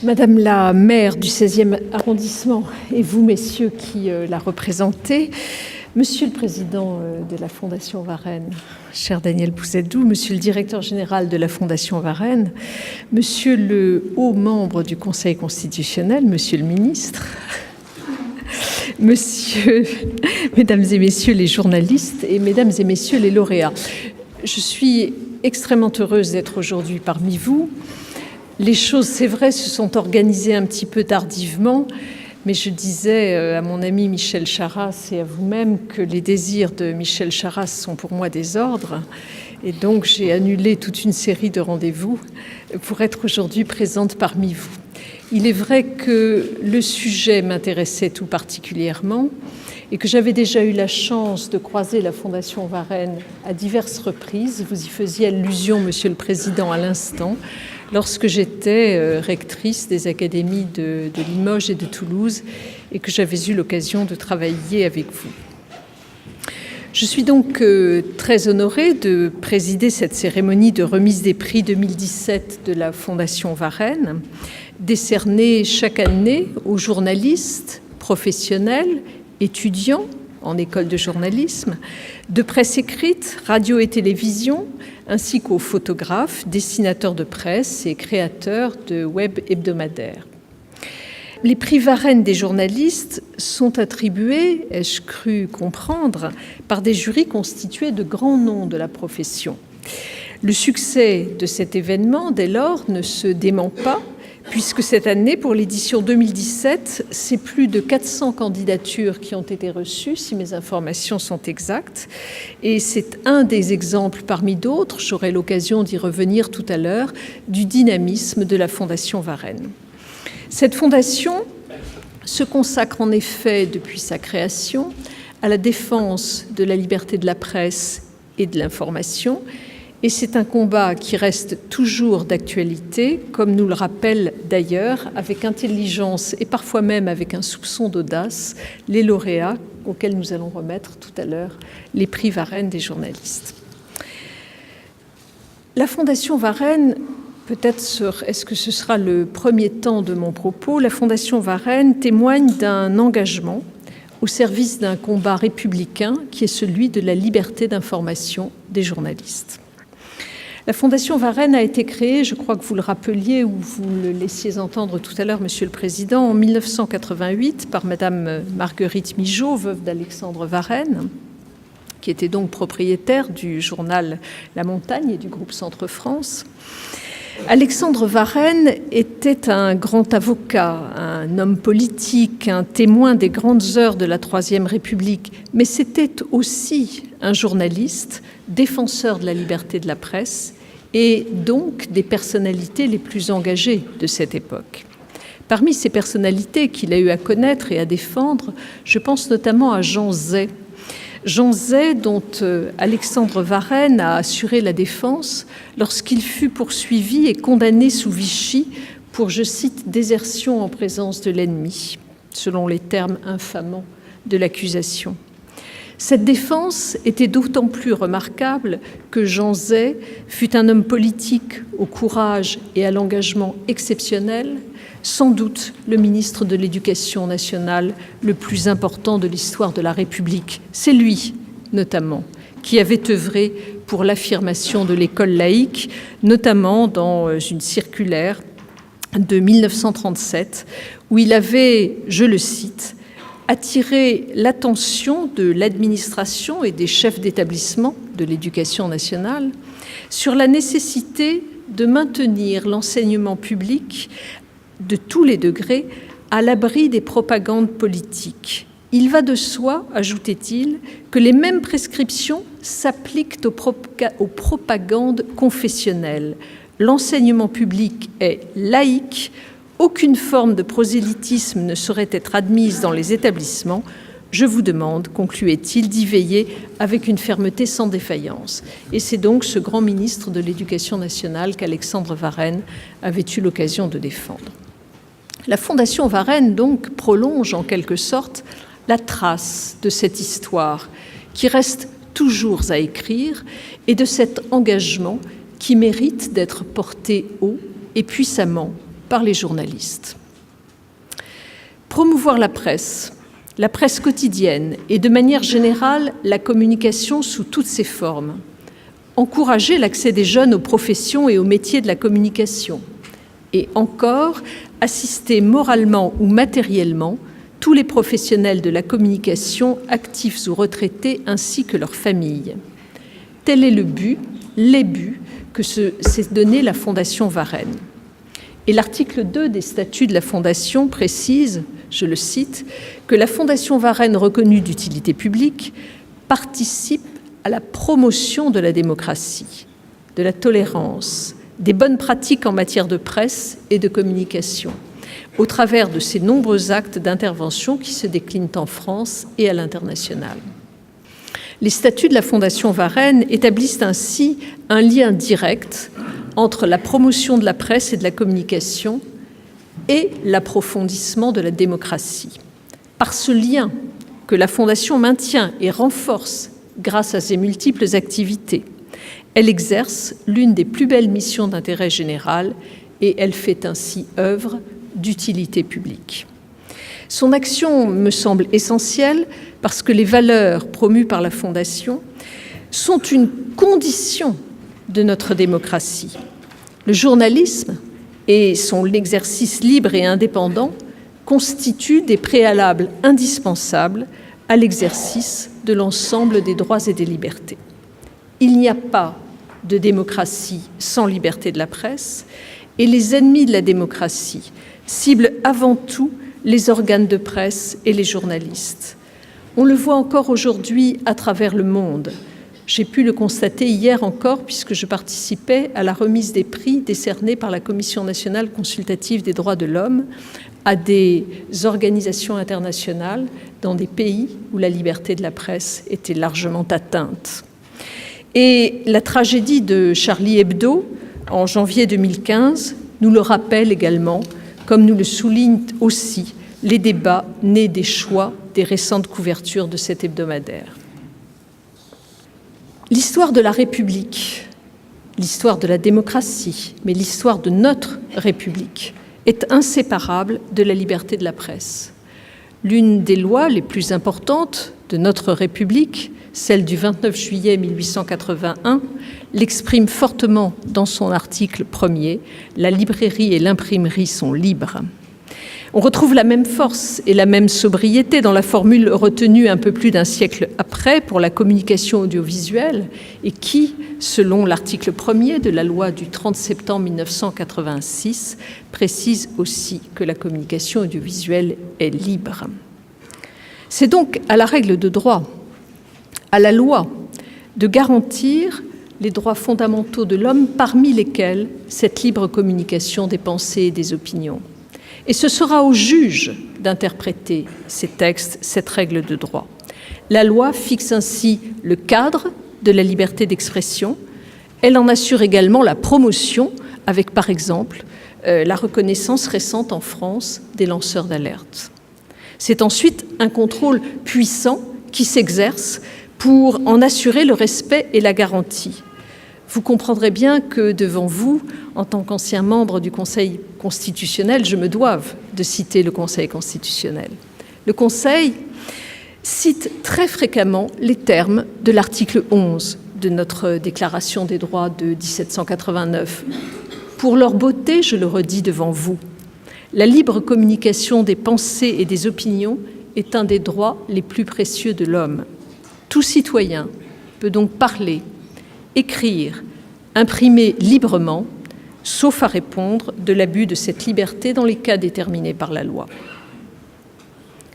Madame la maire du 16e arrondissement et vous, messieurs qui la représentez, Monsieur le président de la Fondation Varenne, cher Daniel Bouzadou, Monsieur le directeur général de la Fondation Varenne, Monsieur le haut membre du Conseil constitutionnel, Monsieur le ministre, Mesdames et Messieurs les journalistes et Mesdames et Messieurs les lauréats, je suis extrêmement heureuse d'être aujourd'hui parmi vous. Les choses, c'est vrai, se sont organisées un petit peu tardivement, mais je disais à mon ami Michel Charasse et à vous-même que les désirs de Michel Charasse sont pour moi des ordres, et donc j'ai annulé toute une série de rendez-vous pour être aujourd'hui présente parmi vous. Il est vrai que le sujet m'intéressait tout particulièrement et que j'avais déjà eu la chance de croiser la Fondation Varenne à diverses reprises. Vous y faisiez allusion, Monsieur le Président, à l'instant, lorsque j'étais rectrice des académies de Limoges et de Toulouse et que j'avais eu l'occasion de travailler avec vous. Je suis donc très honorée de présider cette cérémonie de remise des prix 2017 de la Fondation Varenne, décernée chaque année aux journalistes, professionnels, étudiants en école de journalisme, de presse écrite, radio et télévision, ainsi qu'aux photographes, dessinateurs de presse et créateurs de web hebdomadaires. Les prix Varenne des journalistes sont attribués, ai-je cru comprendre, par des jurys constitués de grands noms de la profession. Le succès de cet événement, dès lors, ne se dément pas, puisque cette année, pour l'édition 2017, c'est plus de 400 candidatures qui ont été reçues, si mes informations sont exactes, et c'est un des exemples parmi d'autres, j'aurai l'occasion d'y revenir tout à l'heure, du dynamisme de la Fondation Varenne. Cette fondation se consacre en effet, depuis sa création, à la défense de la liberté de la presse et de l'information, et c'est un combat qui reste toujours d'actualité, comme nous le rappellent d'ailleurs, avec intelligence et parfois même avec un soupçon d'audace, les lauréats auxquels nous allons remettre tout à l'heure les prix Varenne des journalistes. La Fondation Varenne, peut-être est-ce que ce sera le premier temps de mon propos, la Fondation Varenne témoigne d'un engagement au service d'un combat républicain qui est celui de la liberté d'information des journalistes. La Fondation Varenne a été créée, je crois que vous le rappeliez ou vous le laissiez entendre tout à l'heure, Monsieur le Président, en 1988 par Madame Marguerite Migeot, veuve d'Alexandre Varenne, qui était donc propriétaire du journal La Montagne et du groupe Centre France. Alexandre Varenne était un grand avocat, un homme politique, un témoin des grandes heures de la Troisième République, mais c'était aussi un journaliste, défenseur de la liberté de la presse et donc des personnalités les plus engagées de cette époque. Parmi ces personnalités qu'il a eu à connaître et à défendre, je pense notamment à Jean Zay. Jean Zay, dont Alexandre Varenne a assuré la défense lorsqu'il fut poursuivi et condamné sous Vichy pour, je cite, désertion en présence de l'ennemi, selon les termes infamants de l'accusation. Cette défense était d'autant plus remarquable que Jean Zay fut un homme politique au courage et à l'engagement exceptionnel, sans doute le ministre de l'Éducation nationale le plus important de l'histoire de la République. C'est lui, notamment, qui avait œuvré pour l'affirmation de l'école laïque, notamment dans une circulaire de 1937, où il avait, je le cite, attiré l'attention de l'administration et des chefs d'établissement de l'Éducation nationale sur la nécessité de maintenir l'enseignement public de tous les degrés à l'abri des propagandes politiques. Il va de soi, ajoutait-il, que les mêmes prescriptions s'appliquent aux propagandes confessionnelles. L'enseignement public est laïque, aucune forme de prosélytisme ne saurait être admise dans les établissements. Je vous demande, concluait-il, d'y veiller avec une fermeté sans défaillance. Et c'est donc ce grand ministre de l'Éducation nationale qu'Alexandre Varenne avait eu l'occasion de défendre. La Fondation Varenne, donc, prolonge en quelque sorte la trace de cette histoire qui reste toujours à écrire et de cet engagement qui mérite d'être porté haut et puissamment par les journalistes. Promouvoir la presse quotidienne et de manière générale la communication sous toutes ses formes. Encourager l'accès des jeunes aux professions et aux métiers de la communication. Et encore, assister moralement ou matériellement tous les professionnels de la communication, actifs ou retraités, ainsi que leurs familles. Tel est le but, les buts que s'est donné la Fondation Varenne. Et l'article 2 des statuts de la Fondation précise, je le cite, que la Fondation Varenne reconnue d'utilité publique participe à la promotion de la démocratie, de la tolérance, des bonnes pratiques en matière de presse et de communication, au travers de ces nombreux actes d'intervention qui se déclinent en France et à l'international. Les statuts de la Fondation Varenne établissent ainsi un lien direct entre la promotion de la presse et de la communication et l'approfondissement de la démocratie. Par ce lien que la Fondation maintient et renforce grâce à ses multiples activités, elle exerce l'une des plus belles missions d'intérêt général et elle fait ainsi œuvre d'utilité publique. Son action me semble essentielle parce que les valeurs promues par la Fondation sont une condition de notre démocratie. Le journalisme et son exercice libre et indépendant constituent des préalables indispensables à l'exercice de l'ensemble des droits et des libertés. Il n'y a pas de démocratie sans liberté de la presse et les ennemis de la démocratie ciblent avant tout les organes de presse et les journalistes. On le voit encore aujourd'hui à travers le monde. J'ai pu le constater hier encore puisque je participais à la remise des prix décernés par la Commission nationale consultative des droits de l'homme à des organisations internationales dans des pays où la liberté de la presse était largement atteinte. Et la tragédie de Charlie Hebdo, en janvier 2015, nous le rappelle également, comme nous le soulignent aussi les débats nés des choix des récentes couvertures de cet hebdomadaire. L'histoire de la République, l'histoire de la démocratie, mais l'histoire de notre République est inséparable de la liberté de la presse. L'une des lois les plus importantes de notre République, celle du 29 juillet 1881, l'exprime fortement dans son article 1er « La librairie et l'imprimerie sont libres ». On retrouve la même force et la même sobriété dans la formule retenue un peu plus d'un siècle après pour la communication audiovisuelle et qui, selon l'article 1er de la loi du 30 septembre 1986, précise aussi que la communication audiovisuelle est libre. C'est donc à la règle de droit, à la loi, de garantir les droits fondamentaux de l'homme, parmi lesquels cette libre communication des pensées et des opinions. Et ce sera au juge d'interpréter ces textes, cette règle de droit. La loi fixe ainsi le cadre de la liberté d'expression. Elle en assure également la promotion avec, par exemple, la reconnaissance récente en France des lanceurs d'alerte. C'est ensuite un contrôle puissant qui s'exerce pour en assurer le respect et la garantie. Vous comprendrez bien que devant vous, en tant qu'ancien membre du Conseil constitutionnel, je me doive de citer le Conseil constitutionnel. Le Conseil cite très fréquemment les termes de l'article 11 de notre Déclaration des droits de 1789. Pour leur beauté, je le redis devant vous, la libre communication des pensées et des opinions est un des droits les plus précieux de l'homme. Tout citoyen peut donc parler, écrire, imprimer librement, sauf à répondre de l'abus de cette liberté dans les cas déterminés par la loi.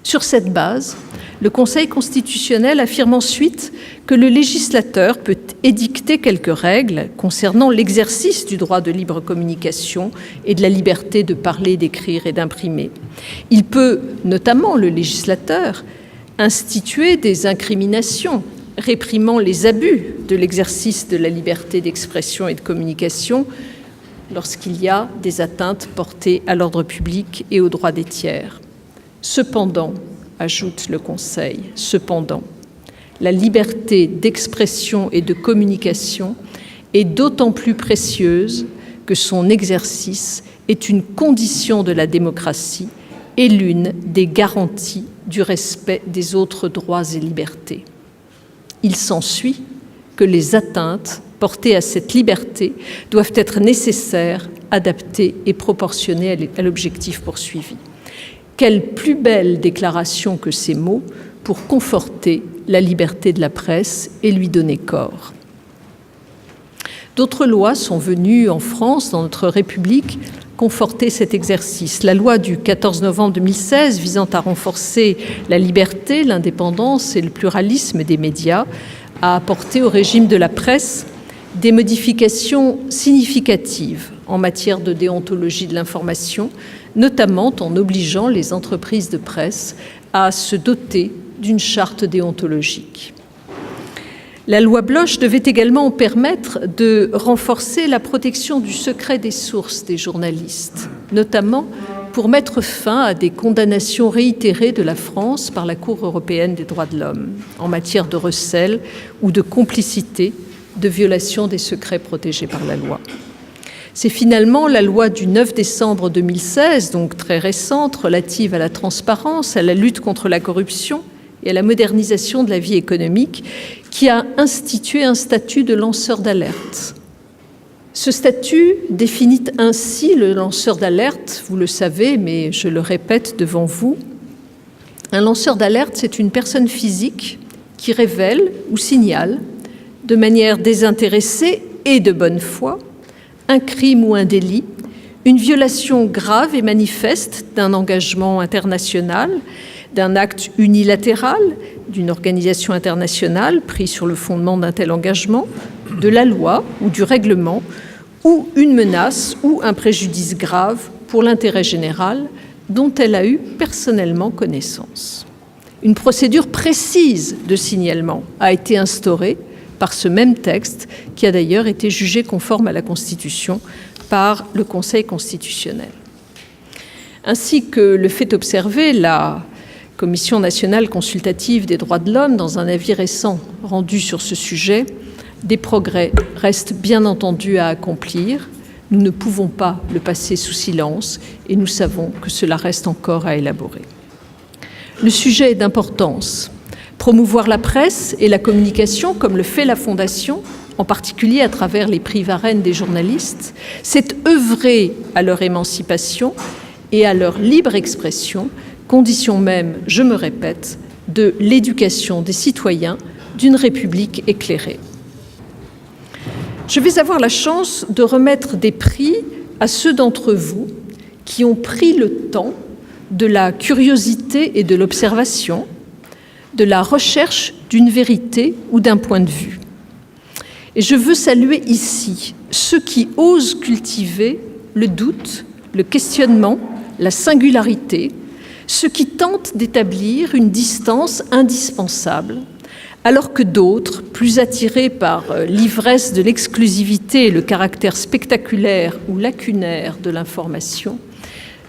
Sur cette base, le Conseil constitutionnel affirme ensuite que le législateur peut édicter quelques règles concernant l'exercice du droit de libre communication et de la liberté de parler, d'écrire et d'imprimer. Il peut, notamment le législateur, instituer des incriminations réprimant les abus de l'exercice de la liberté d'expression et de communication lorsqu'il y a des atteintes portées à l'ordre public et aux droits des tiers. Cependant, ajoute le Conseil, cependant, la liberté d'expression et de communication est d'autant plus précieuse que son exercice est une condition de la démocratie et l'une des garanties du respect des autres droits et libertés. Il s'ensuit que les atteintes portées à cette liberté doivent être nécessaires, adaptées et proportionnées à l'objectif poursuivi. Quelle plus belle déclaration que ces mots pour conforter la liberté de la presse et lui donner corps. D'autres lois sont venues en France, dans notre République, conforter cet exercice. La loi du 14 novembre 2016 visant à renforcer la liberté, l'indépendance et le pluralisme des médias a apporté au régime de la presse des modifications significatives en matière de déontologie de l'information, notamment en obligeant les entreprises de presse à se doter d'une charte déontologique. La loi Bloch devait également permettre de renforcer la protection du secret des sources des journalistes, notamment pour mettre fin à des condamnations réitérées de la France par la Cour européenne des droits de l'homme en matière de recel ou de complicité de violation des secrets protégés par la loi. C'est finalement la loi du 9 décembre 2016, donc très récente, relative à la transparence, à la lutte contre la corruption et à la modernisation de la vie économique, qui a institué un statut de lanceur d'alerte. Ce statut définit ainsi le lanceur d'alerte, vous le savez, mais je le répète devant vous. Un lanceur d'alerte, c'est une personne physique qui révèle ou signale, de manière désintéressée et de bonne foi, un crime ou un délit, une violation grave et manifeste d'un engagement international, d'un acte unilatéral d'une organisation internationale pris sur le fondement d'un tel engagement, de la loi ou du règlement, ou une menace ou un préjudice grave pour l'intérêt général dont elle a eu personnellement connaissance. Une procédure précise de signalement a été instaurée par ce même texte, qui a d'ailleurs été jugé conforme à la Constitution par le Conseil constitutionnel. Ainsi que le fait observer la Commission nationale consultative des droits de l'homme dans un avis récent rendu sur ce sujet, des progrès restent bien entendu à accomplir. Nous ne pouvons pas le passer sous silence et nous savons que cela reste encore à élaborer. Le sujet est d'importance. Promouvoir la presse et la communication, comme le fait la Fondation, en particulier à travers les prix Varenne des journalistes, c'est œuvrer à leur émancipation et à leur libre expression, condition même, je me répète, de l'éducation des citoyens d'une République éclairée. Je vais avoir la chance de remettre des prix à ceux d'entre vous qui ont pris le temps de la curiosité et de l'observation, de la recherche d'une vérité ou d'un point de vue. Et je veux saluer ici ceux qui osent cultiver le doute, le questionnement, la singularité, ceux qui tentent d'établir une distance indispensable, alors que d'autres, plus attirés par l'ivresse de l'exclusivité et le caractère spectaculaire ou lacunaire de l'information,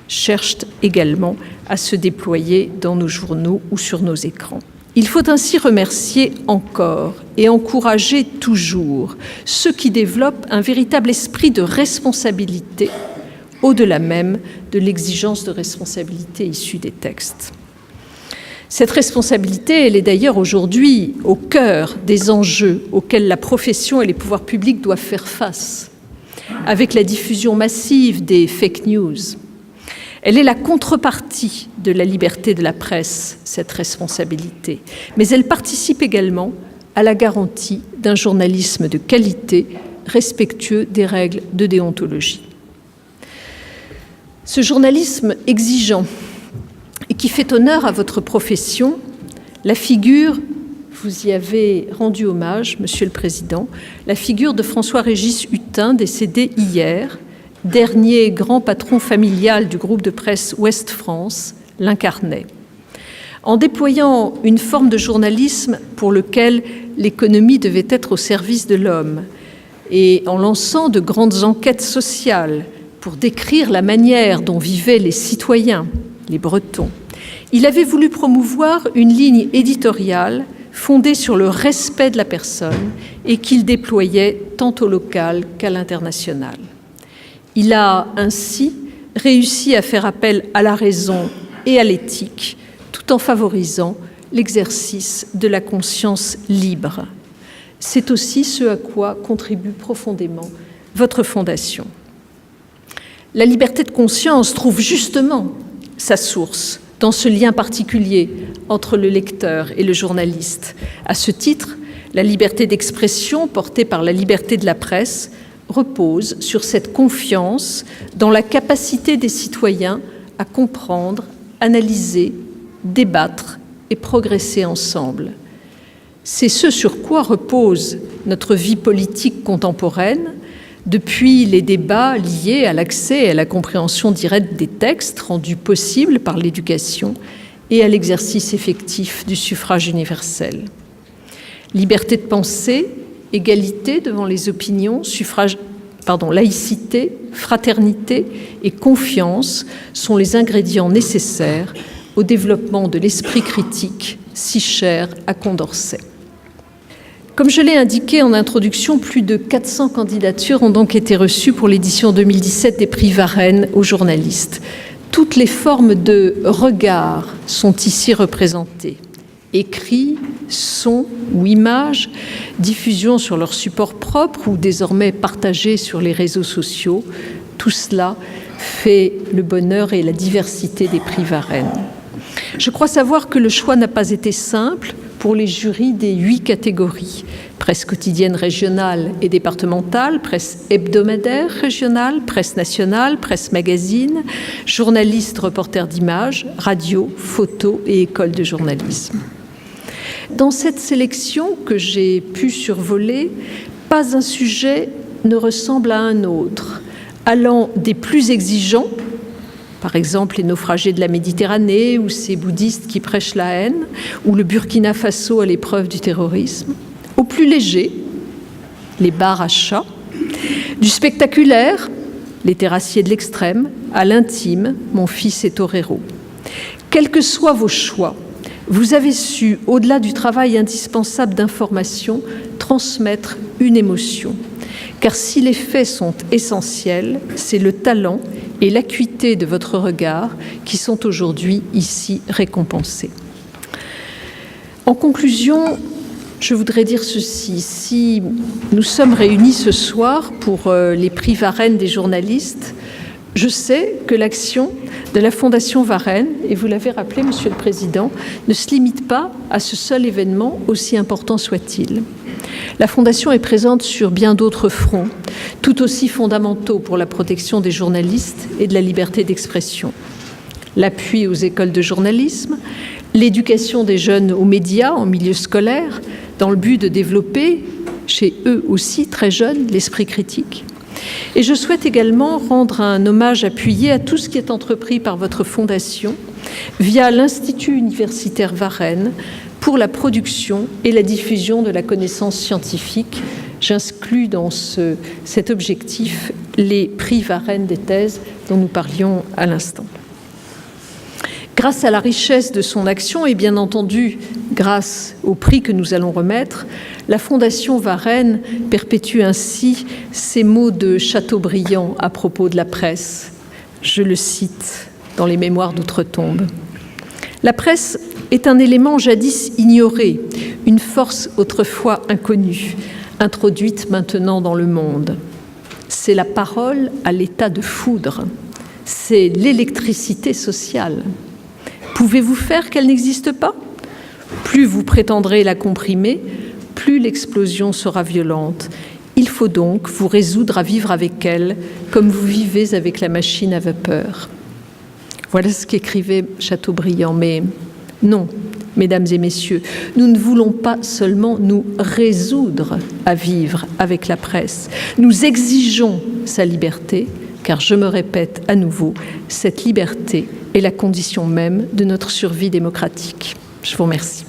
cherchent également à se déployer dans nos journaux ou sur nos écrans. Il faut ainsi remercier encore et encourager toujours ceux qui développent un véritable esprit de responsabilité, au-delà même de l'exigence de responsabilité issue des textes. Cette responsabilité, elle est d'ailleurs aujourd'hui au cœur des enjeux auxquels la profession et les pouvoirs publics doivent faire face, avec la diffusion massive des fake news. Elle est la contrepartie de la liberté de la presse, cette responsabilité, mais elle participe également à la garantie d'un journalisme de qualité, respectueux des règles de déontologie. Ce journalisme exigeant et qui fait honneur à votre profession, la figure, vous y avez rendu hommage, Monsieur le Président, la figure de François-Régis Hutin, décédé hier, dernier grand patron familial du groupe de presse Ouest France, l'incarnait. En déployant une forme de journalisme pour lequel l'économie devait être au service de l'homme et en lançant de grandes enquêtes sociales pour décrire la manière dont vivaient les citoyens, les Bretons, il avait voulu promouvoir une ligne éditoriale fondée sur le respect de la personne et qu'il déployait tant au local qu'à l'international. Il a ainsi réussi à faire appel à la raison et à l'éthique, tout en favorisant l'exercice de la conscience libre. C'est aussi ce à quoi contribue profondément votre fondation. La liberté de conscience trouve justement sa source dans ce lien particulier entre le lecteur et le journaliste. À ce titre, la liberté d'expression portée par la liberté de la presse repose sur cette confiance dans la capacité des citoyens à comprendre, analyser, débattre et progresser ensemble. C'est ce sur quoi repose notre vie politique contemporaine, depuis les débats liés à l'accès et à la compréhension directe des textes rendus possibles par l'éducation et à l'exercice effectif du suffrage universel. Liberté de penser, égalité devant les opinions, laïcité, fraternité et confiance sont les ingrédients nécessaires au développement de l'esprit critique si cher à Condorcet. Comme je l'ai indiqué en introduction, plus de 400 candidatures ont donc été reçues pour l'édition 2017 des prix Varenne aux journalistes. Toutes les formes de regard sont ici représentées. Écrit, son ou image, diffusion sur leur support propre ou désormais partagée sur les réseaux sociaux, tout cela fait le bonheur et la diversité des prix Varenne. Je crois savoir que le choix n'a pas été simple pour les jurys des 8 catégories: presse quotidienne régionale et départementale, presse hebdomadaire régionale, presse nationale, presse magazine, journalistes, reporters d'images, radio, photo et école de journalisme. Dans cette sélection que j'ai pu survoler, pas un sujet ne ressemble à un autre, allant des plus exigeants, par exemple les naufragés de la Méditerranée ou ces bouddhistes qui prêchent la haine, ou le Burkina Faso à l'épreuve du terrorisme, au plus léger, les bars à chat, du spectaculaire, les terrassiers de l'extrême, à l'intime, mon fils est torero. Quels que soient vos choix, vous avez su, au-delà du travail indispensable d'information, transmettre une émotion. Car si les faits sont essentiels, c'est le talent et l'acuité de votre regard qui sont aujourd'hui ici récompensés. En conclusion, je voudrais dire ceci. Si nous sommes réunis ce soir pour les prix Varenne des journalistes, je sais que l'action de la Fondation Varenne, et vous l'avez rappelé, Monsieur le Président, ne se limite pas à ce seul événement, aussi important soit-il. La Fondation est présente sur bien d'autres fronts, tout aussi fondamentaux pour la protection des journalistes et de la liberté d'expression. L'appui aux écoles de journalisme, l'éducation des jeunes aux médias en milieu scolaire, dans le but de développer, chez eux aussi très jeunes, l'esprit critique. Et je souhaite également rendre un hommage appuyé à tout ce qui est entrepris par votre Fondation via l'Institut universitaire Varenne pour la production et la diffusion de la connaissance scientifique. J'inclus dans cet objectif les prix Varenne des thèses dont nous parlions à l'instant. Grâce à la richesse de son action et bien entendu grâce au prix que nous allons remettre, la Fondation Varenne perpétue ainsi ces mots de Chateaubriand à propos de la presse. Je le cite dans les Mémoires d'Outre-Tombe. La presse est un élément jadis ignoré, une force autrefois inconnue, introduite maintenant dans le monde. C'est la parole à l'état de foudre, c'est l'électricité sociale. Pouvez-vous faire qu'elle n'existe pas? Plus vous prétendrez la comprimer, plus l'explosion sera violente. Il faut donc vous résoudre à vivre avec elle comme vous vivez avec la machine à vapeur. Voilà ce qu'écrivait Chateaubriand. Mais non, mesdames et messieurs, nous ne voulons pas seulement nous résoudre à vivre avec la presse. Nous exigeons sa liberté, car je me répète à nouveau, cette liberté est la condition même de notre survie démocratique. Je vous remercie.